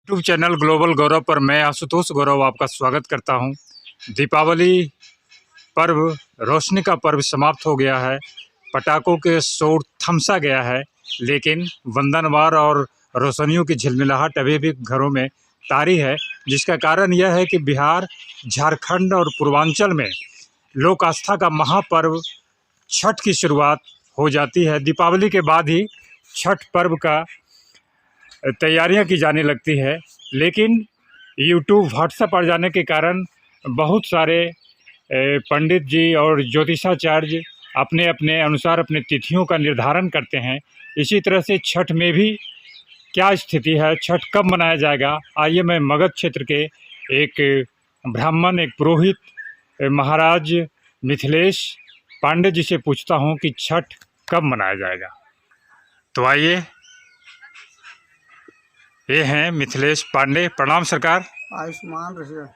YouTube channel global गौरव पर मैं आशुतोष गौरव आपका स्वागत करता हूं। दीपावली पर्व रोशनी का पर्व समाप्त हो गया है। पटाखों के शोर थमसा गया है, लेकिन वंदनवार और रोशनियों की झिलमिलाहट अभी भी घरों में तारी है। जिसका कारण यह है कि बिहार, झारखंड और पूर्वांचल में लोक आस्था का महापर्व छठ की शुरुआत हो जाती है। दीपावली के बाद ही छठ पर्व का तैयारियां की जाने लगती है, लेकिन यूट्यूब, व्हाट्सएप आ जाने के कारण बहुत सारे पंडित जी और ज्योतिषाचार्य अपने अपने अनुसार अपने तिथियों का निर्धारण करते हैं। इसी तरह से छठ में भी क्या स्थिति है, छठ कब मनाया जाएगा, आइए मैं मगध क्षेत्र के एक ब्राह्मण, एक पुरोहित महाराज मिथिलेश पांडे जी से पूछता हूं कि छठ कब मनाया जाएगा। तो आइए, ये हैं मिथिलेश पांडे। प्रणाम सरकार। आयुष्मान रहिए।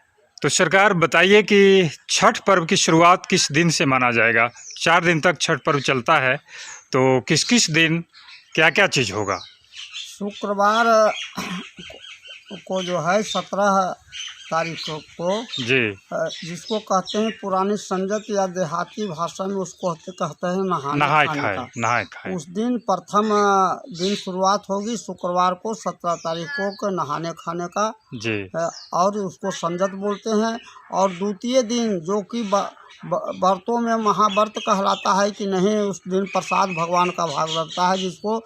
तो सरकार बताइए कि छठ पर्व की शुरुआत किस दिन से माना जाएगा? 4 दिन तक छठ पर्व चलता है, तो किस किस दिन क्या क्या चीज़ होगा? शुक्रवार को जो है 17 तारीख को जी। जिसको कहते हैं पुरानी संजत या देहाती भाषा में उसको कहते हैं नहाय खाने खाए, का। नहाय खाए। उस दिन प्रथम दिन शुरुआत होगी शुक्रवार को 17 तारीख को नहाने खाने का जी। और उसको संजत बोलते हैं। और द्वितीय दिन जो कि व्रतों में महाव्रत कहलाता है कि नहीं, उस दिन प्रसाद भगवान का भाग लगता है, जिसको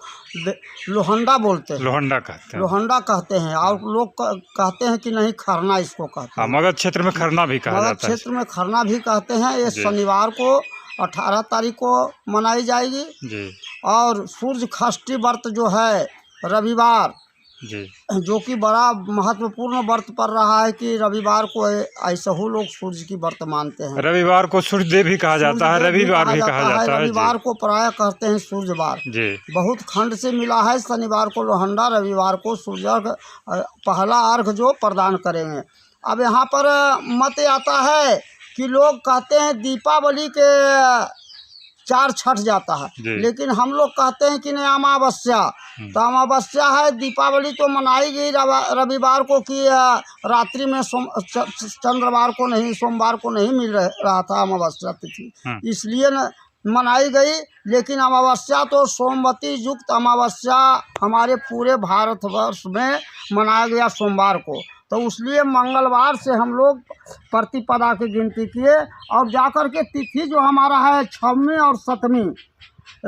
लोहंडा बोलते हैं। लोहंडा कहते हैं। लोहंडा कहते हैं। और लोग कहते हैं कि नहीं, खरना इसको कहते हैं। मगध क्षेत्र में खरना भी कहा मगध जाता है। क्षेत्र में खरना भी कहते हैं। ये शनिवार को 18 तारीख को मनाई जाएगी जी। और सूर्य षष्ठी व्रत जो है रविवार, जी, जो कि बड़ा महत्वपूर्ण व्रत पड़ रहा है कि रविवार को ऐसे ही लोग सूर्य की व्रत मानते हैं। रविवार को सूर्यदेव भी कहा जाता है, रविवार भी कहा जाता है। रविवार को प्रायः कहते हैं सूर्यवार। जी। बहुत खंड से मिला है। शनिवार को लोहंडा, रविवार को सूर्य पहला अर्घ जो प्रदान करेंगे। अब यहाँ पर मत आता है कि लोग कहते हैं दीपावली के 4 छठ जाता है, लेकिन हम लोग कहते हैं कि नहीं, अमावस्या। तो अमावस्या है, दीपावली तो मनाई गई रविवार को कि रात्रि में चंद्रवार को नहीं, सोमवार को नहीं मिल रहा था अमावस्या तिथि, इसलिए न मनाई गई। लेकिन अमावस्या तो सोमवती युक्त अमावस्या हमारे पूरे भारतवर्ष में मनाया गया सोमवार को। तो इसलिए मंगलवार से हम लोग प्रतिपदा की गिनती किए और जाकर के तिथि जो हमारा है 6वीं और 7वीं।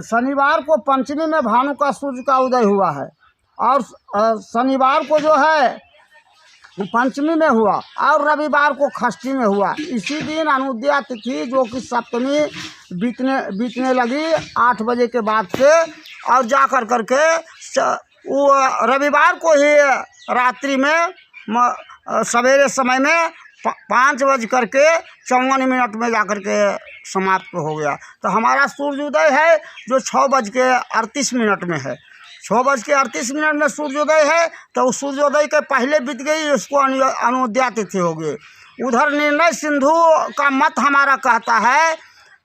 शनिवार को पंचमी में भानु का सूर्य का उदय हुआ है और शनिवार को जो है पंचमी में हुआ और रविवार को षष्ठी में हुआ। इसी दिन अनुद्या तिथि जो कि सप्तमी बीतने लगी 8 बजे के बाद से, और जा कर करके वो रविवार को ही रात्रि में सवेरे समय में 5:54 में जाकर के समाप्त हो गया। तो हमारा सूर्योदय है जो 6:38 में है। 6:38 में सूर्योदय है, तो उस सूर्योदय के पहले बीत गई, उसको अनुद्या तिथि हो गई। उधर निर्णय सिंधु का मत हमारा कहता है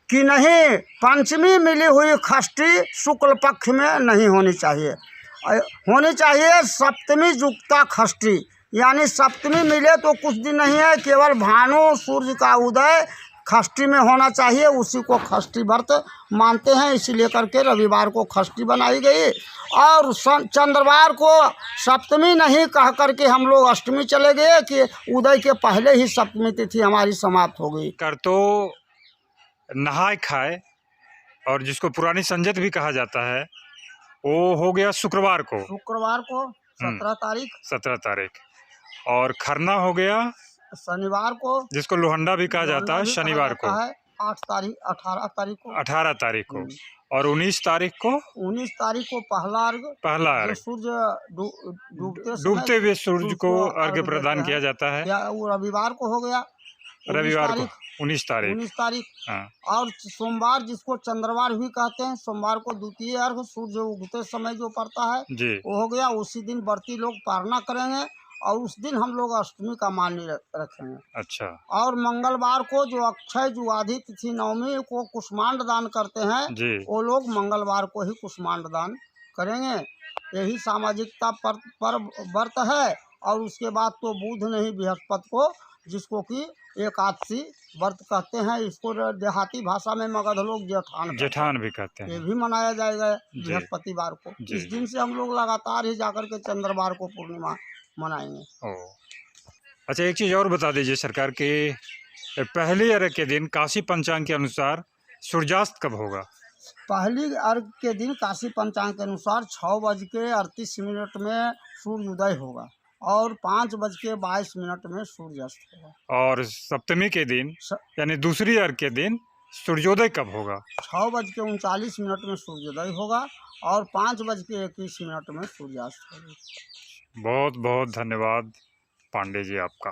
कि नहीं, पंचमी मिली हुई षष्ठी शुक्ल पक्ष में नहीं होनी चाहिए, होनी चाहिए सप्तमी युक्ता षष्ठी। यानी सप्तमी मिले तो कुछ दिन नहीं है, केवल भानु सूर्य का उदय षष्ठी में होना चाहिए, उसी को षष्ठी व्रत मानते हैं। इसीलिए करके रविवार को षष्ठी बनाई गई और चंद्रवार को सप्तमी नहीं कह करके हम लोग अष्टमी चले गए कि उदय के पहले ही सप्तमी तिथि हमारी समाप्त हो गई। कर तो नहाय खाए और जिसको पुरानी संजत भी कहा जाता है, वो हो गया शुक्रवार को 17 तारीख। और खरना हो गया शनिवार को, जिसको लोहंडा भी कहा जाता है, शनिवार को 18 तारीख को। और 19 तारीख को पहला अर्घ, सूर्य डूबते हुए सूर्य को अर्घ्य प्रदान किया जाता है। वो रविवार को हो गया, रविवार को 19 तारीख। हाँ। और सोमवार जिसको चंद्रवार भी कहते हैं, सोमवार को द्वितीय अर्घ सूर्य उगते समय जो पड़ता है वो हो गया। उसी दिन व्रती लोग पारना करेंगे और उस दिन हम लोग अष्टमी का मान रखेंगे। अच्छा। और मंगलवार को जो अक्षय जुआधी तिथि नवमी को कुष्मांड दान करते हैं, वो लोग मंगलवार को ही कुष्मांड दान करेंगे। यही सामाजिकता पर व्रत है और उसके बाद तो बुध नहीं बृहस्पति को, जिसको कि एकादशी व्रत कहते हैं। इसको देहाती भाषा में मगध लोग जेठान कहते हैं। जेठान भी कहते ये हैं। भी मनाया जाएगा जी। बृहस्पतिवार को। जी। इस दिन से हम लोग लगातार ही जाकर के चंद्रवार को पूर्णिमा मनाएंगे। ओ अच्छा, एक चीज़ और बता दीजिए, सरकार के पहली अर्घ के दिन काशी पंचांग के अनुसार सूर्यास्त कब होगा? पहली अर्घ के दिन काशी पंचांग के अनुसार 6:38 में सूर्योदय होगा और 5:22 में सूर्यास्त होगा। और सप्तमी के दिन यानी दूसरी अर्घ के दिन सूर्योदय कब होगा? 6:39 में सूर्योदय होगा और 5:21 में सूर्यास्त होगा। बहुत बहुत धन्यवाद पांडे जी आपका।